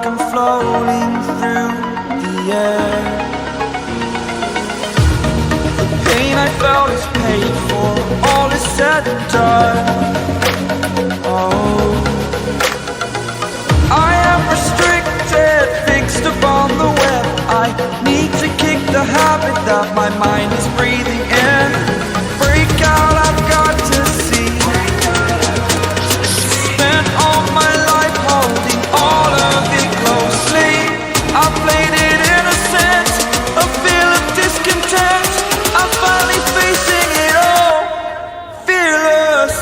like I'm floating through the air. The pain I felt is paid for, all is said and done. Oh, I am restricted, fixed upon the web. I need to kick the habit that my mind is breathing in. Break out, I've got to see. Spent all my life holding all of it closely. I played it innocent, a feel of discontent. I'm finally facing it all, fearless.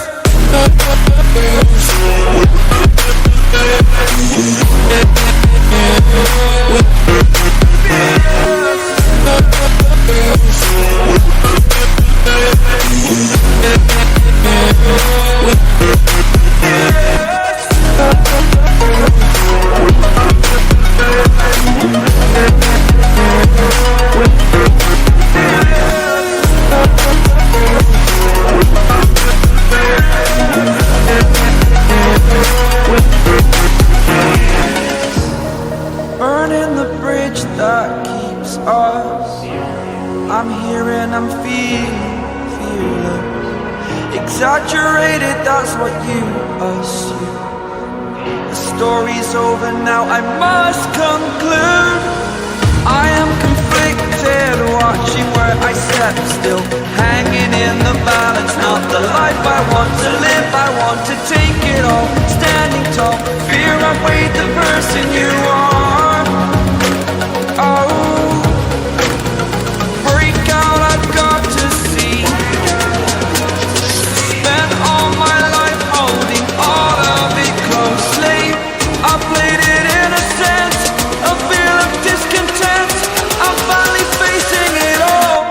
Burning the bridge that keeps us. I'm here and I'm feeling fearless. Exaggerated, that's what you assume. The story's over now, I must conclude. I am conflicted, watching where I step still, hanging in the balance. Not the life I want to live, I want to take it all. Standing tall, fear outweighed the person you are. Oh, break out, I've got to see. Spent all my life holding all of it closely. I played it innocent, a feel of discontent. I'm finally facing it all,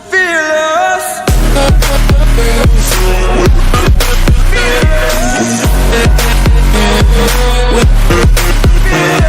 fearless. Fearless. Fearless.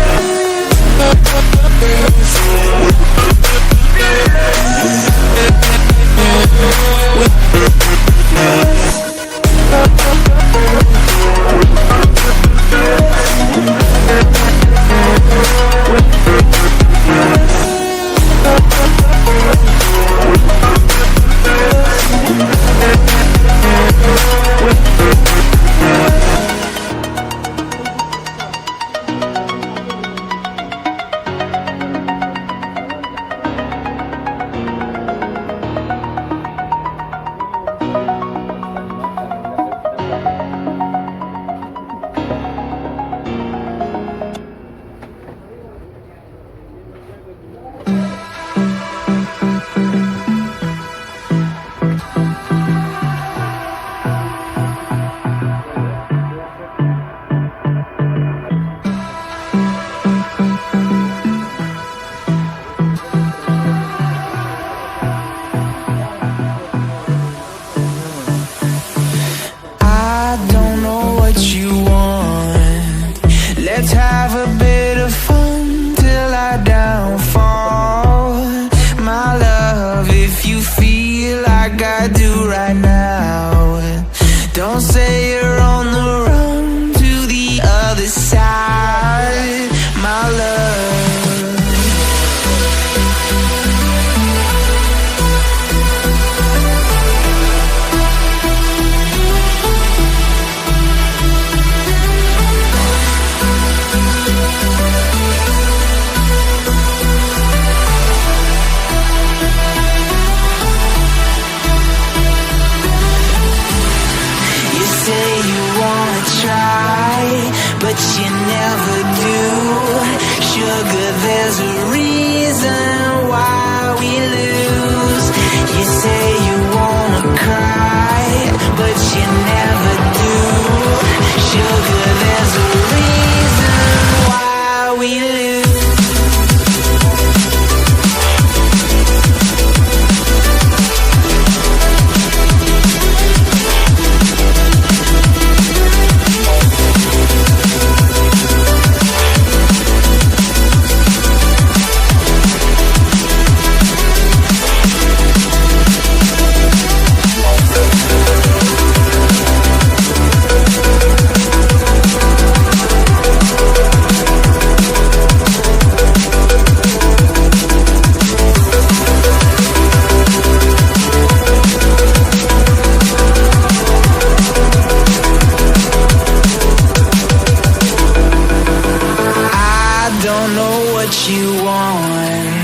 on.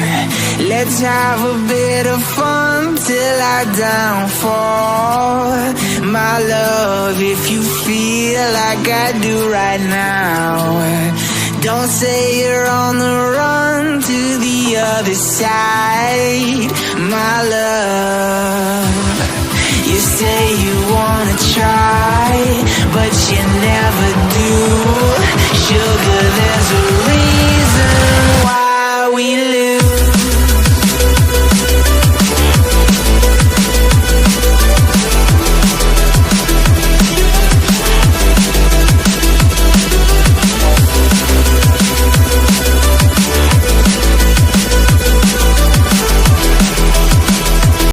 Let's have a bit of fun till our downfall. My love, if you feel like I do right now, don't say you're on the run to the other side. My love, you say you wanna try, but you never do. Sugar, there's a reason why we live